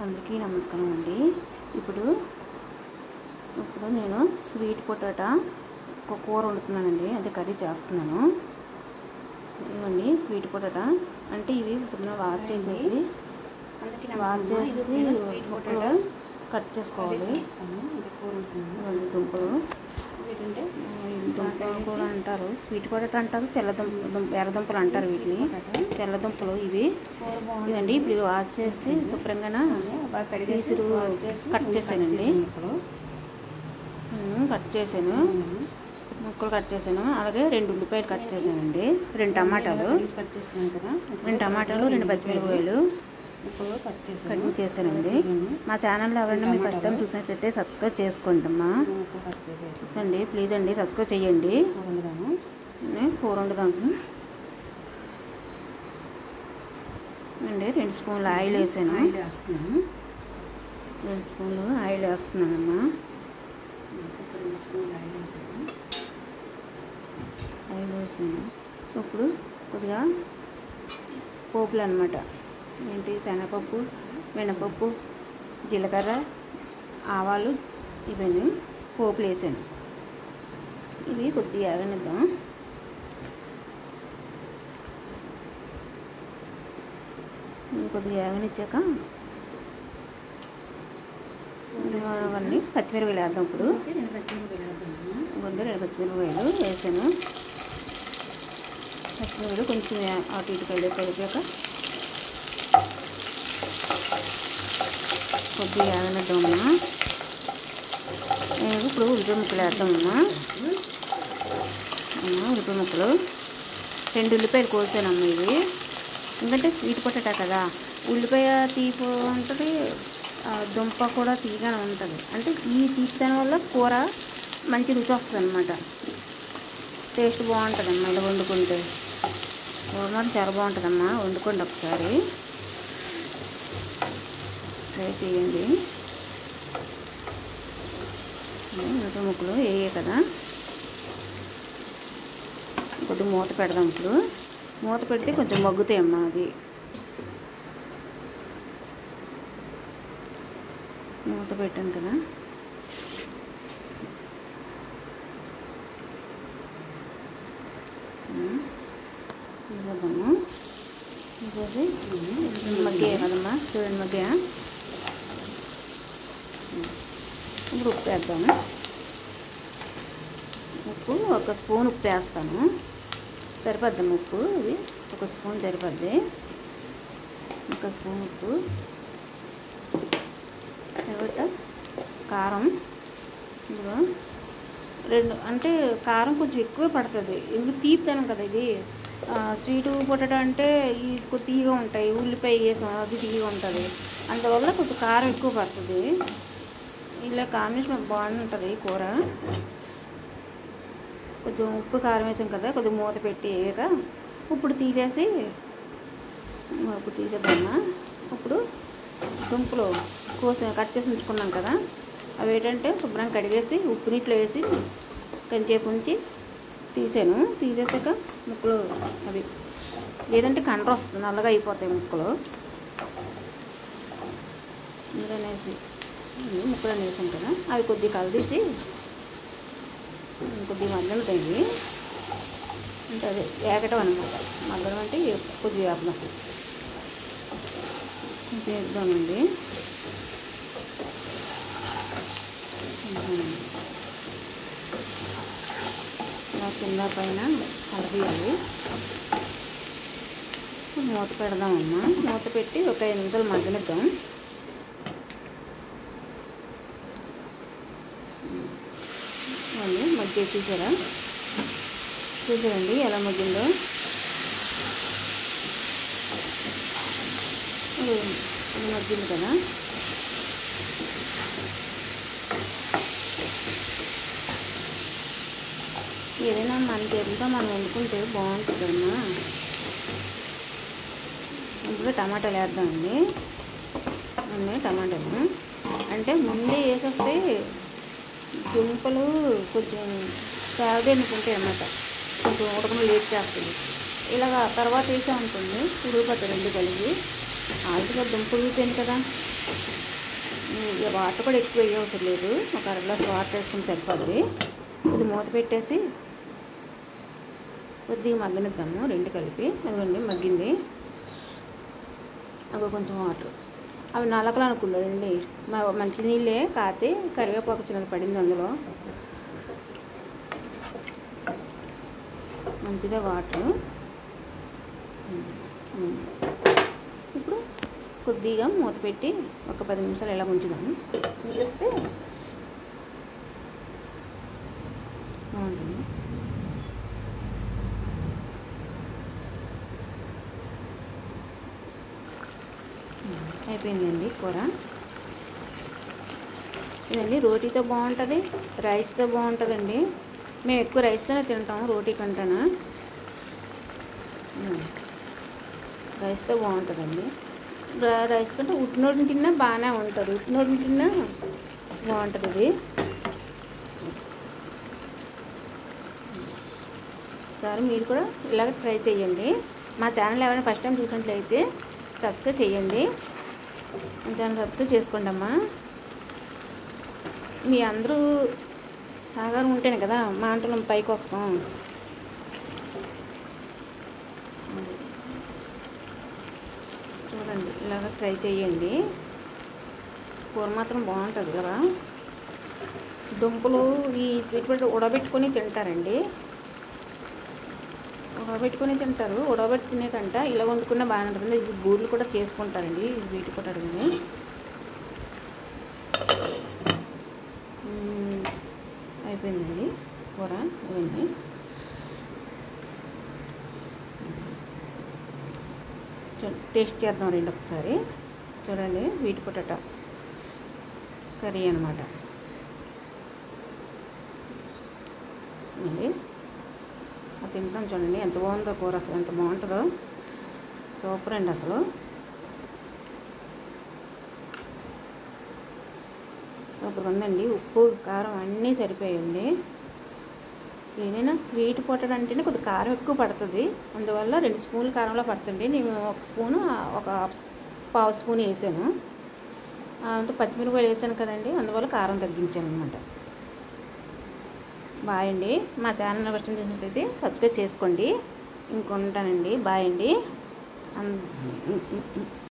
అందరికీ నమస్కారం అండి. ఇప్పుడు నేను స్వీట్ పొటాటో ఒక కూర వండుతున్నానండి, అంటే కర్రీ చేస్తున్నాను. ఇవ్వండి స్వీట్ పొటాటో అంటే ఇవి శుభ్రంగా వాష్ చేసేసి ముక్కలు కట్ చేసుకోవాలి. ఇవ్వండి దుంపలు, దుంప కూర అంటారు, స్వీట్ పొటాటో అంటారు, ఎర్రదుంపలు అంటారు వీటిని. తెల్లదుంపలు ఇదండి. ఇప్పుడు వాష్ చేసి శుభ్రంగా పీసులు కట్ చేశానండి. ముక్కలు కట్ చేశాను. అలాగే 2 ఉల్లిపాయలు కట్ చేశానండి, 2 టమాటాలు, 2 పచ్చిమిరపకాయలు కట్ చేశానండి. మా ఛానల్లో ఎవరైనా మీరు ఫస్ట్ టైం చూసినట్లయితే సబ్స్క్రైబ్ చేసుకోండి అమ్మా, చూసుకోండి ప్లీజ్ అండి, సబ్స్క్రైబ్ చేయండి. కూర వండుదాము అండి. 2 స్పూన్లు ఆయిల్ వేసాను, 2 స్పూన్లు ఆయిల్ వేస్తున్నానమ్మా. ఆయిల్ వేసాను. ఇప్పుడు కొద్దిగా పోపులు అన్నమాట, ఏంటి శనగపప్పు, మినపప్పు, జీలకర్ర, ఆవాలు, ఇవన్నీ పోపులు వేసాను. ఇవి కొద్దిగా వేగనిద్దాం. కొద్దిగా వేగనిచ్చాక అవన్నీ పచ్చిమిరపకాయలు వేద్దాం. ఇప్పుడు 2 పచ్చిమిరపకాయలు వేసాను. పచ్చిమిరపకాయలు కొంచెం అటు ఇటు కలిపాక కొద్దిగా వేగనిద్దామమ్మా. నేను ఇప్పుడు ఉల్లిపాయ ముక్కలు వేద్దామమ్మా. ఉల్లిపాయ ముక్కలు 2 ఉల్లిపాయలు కోసానమ్మా. ఇవి ఎందుకంటే స్వీట్ పొటాటో కదా, ఉల్లిపాయ తీపి ఉంటుంది, దుంప కూడా తీగానే ఉంటుంది. అంటే ఈ తీపిదనం వల్ల కూర మంచి రుచి వస్తుంది అన్నమాట, టేస్ట్ బాగుంటుందమ్మా. ఇలా వండుకుంటే కూర మాత్రం చాలా బాగుంటుందమ్మా. వండుకోండి ఒకసారి, ట్రై చేయండి. ఉల్లిపాయ ముక్కలు వేయే కదా, కొద్దిగా మూత పెడదాం. ఇప్పుడు మూత పెడితే కొంచెం మగ్గుతాయమ్మా. అది మూత పెట్టాను కదా, ఇవ్వదాము. ఇంకోటి మగ్గాయి కదమ్మా, చూడండి మగ్గాయా. ఇప్పుడు ఉప్పు వేద్దాము. ఉప్పు 1 స్పూన్ ఉప్పు వేస్తాను, సరిపోద్దమ్మా ఉప్పు. ఇది 1 స్పూన్ సరిపోద్ది. 1 స్పూన్ ఉప్పు, తర్వాత కారం. ఇప్పుడు 2 అంటే కారం కొంచెం ఎక్కువే పడుతుంది, ఎందుకు తీపితనం కదా ఇది. స్వీట్ పొటాటో అంటే ఈ తీయగా ఉంటాయి, ఉల్లిపాయ వేసాం అది తీయగా ఉంటుంది, అందువల్ల కొంచెం కారం ఎక్కువ పడుతుంది. ఇలా కాంబినేషన్ బాగుంటుంది కూర. కొంచెం ఉప్పు కారం వేసాం కదా, కొద్దిగా మూత పెట్టి వేయక ఇప్పుడు తీసేద్దామా. ఇప్పుడు దుంపలు కట్ చేసి ఉంచుకున్నాం కదా, అవి ఏంటంటే శుభ్రంగా కడిగేసి ఉప్పు నీటిలో వేసి కొంచెంసేపు ఉంచి తీసేసాక ముక్కలు అవి లేదంటే కండ్ర వస్తుంది, నల్లగా అయిపోతాయి ముక్కలు. ముక్కలు వేసాం కదా, అవి కొద్దిగా కలిసి కొద్దిగా మగ్గలుతాయి. అంటే అదే వేగటం అనమాట. మగ్గడం అంటే కొద్దిగా వేద్దాం. వేద్దామండి. కింద పైన కలపేయాలి. మూత పెడదామమ్మా. మూత పెట్టి ఒక 5 నిమిషాలు మగ్గనిద్దాం. మగ్గే చూసారండి ఎలా మగ్గిందో. మగ్గింది కదా, ఏదైనా మన చేతితో మనం వండుకుంటే బాగుంటుందమ్మా. ఇప్పుడు టమాటాలు వేద్దామండి. టమాటాలు అంటే ముందే వేసేస్తే దుంపలు కొంచెం సాగు అనుకుంటాయి అన్నమాట, కొంచెం ఉడకడం లేట్ చేస్తుంది. ఇలాగ తర్వాత వేసామనుకోండి ఉడికిపోతాయి 2 కలిపి. ఆల్రెడీ దుంప ఉడిపోయింది కదా. ఇక వాటర్ కూడా ఎక్కువ వేయవసరం లేదు, ఒక అర గ్లాస్ వాటర్ వేసుకుని సరిపోద్ది. ఇది మూత పెట్టేసి కొద్దిగా మగ్గనిద్దాము రెండు కలిపి. అదిగోండి మగ్గింది. అవి కొంచెం వాటర్, అవి నలకలు అనుకున్నారండి, మంచి నీళ్ళే కాతే కరివేపాకు చిన్నది పడింది అందులో. మంచిదే వాటర్. ఇప్పుడు కొద్దిగా మూత పెట్టి ఒక 10 నిమిషాలు ఇలా ఉంచుదాము. ఉంచేస్తే బాగుంటుంది. అయిపోయిందండి కూర. ఇదండి రోటీతో బాగుంటుంది, రైస్తో బాగుంటుందండి. మేము ఎక్కువ రైస్తోనే తింటాము, రోటీ కంటేనా. రైస్తో బాగుంటుందండి. రైస్ కంటే ఉట్టినోటిని తిన్నా బాగానే ఉంటుంది, ఉట్టినోటిని తిన్నా బాగుంటుంది ఇది. సరే మీరు కూడా ఇలాగ ట్రై చేయండి. మా ఛానల్ ఎవరైనా ఫస్ట్ టైం చూసినట్లయితే సబ్స్క్రైబ్ చేయండి, మా ఛానల్ సబ్స్క్రైబ్ చేసుకోండి అమ్మా. మీ అందరూ సహకారం ఉంటేనే కదా మా అంటలో పైకి వస్తాం. చూడండి ఇలాగ ట్రై చేయండి. కూర మాత్రం బాగుంటుంది కదా. దుంపలు ఈ స్వీట్ పొటాటో ఉడబెట్టుకొని తింటారండి, ఉడబెట్టుకొని తింటారు. ఉడబెట్టి తినేకంట ఇలా వండుకున్న బాగానే ఉంటుంది. ఇది బూరెలు కూడా చేసుకుంటారండి ఈ స్వీట్ పొటాటోని. అయిపోయిందండి కూర. ఇవన్నీ టేస్ట్ చేద్దాం రెండు ఒకసారి. చూడండి స్వీట్ పొటాటో కర్రీ అనమాట అండి. అది తింటాం చూడండి ఎంత బాగుందో కూర, అసలు ఎంత బాగుంటుందో. సూపర్ అండి అసలు. సూపర్గా ఉందండి. ఉప్పు కారం అన్నీ సరిపోయింది. ఏదైనా స్వీట్ పొటాటో అంటేనే కొద్దిగా కారం ఎక్కువ పడుతుంది, అందువల్ల 2 స్పూన్లు కారంలో పడుతుంది. నేను 1 స్పూను ఒక పావు స్పూన్ వేసాను. అంటే పచ్చిమిరపకాయలు వేసాను కదండి, అందువల్ల కారం తగ్గించాను అనమాట. బాయ్ అండి. మా ఛానల్ ఫస్ట్ చూసినట్లయితే సబ్స్క్రైబ్ చేసుకోండి. ఇంకొంటానండి. బాయ్ అండి.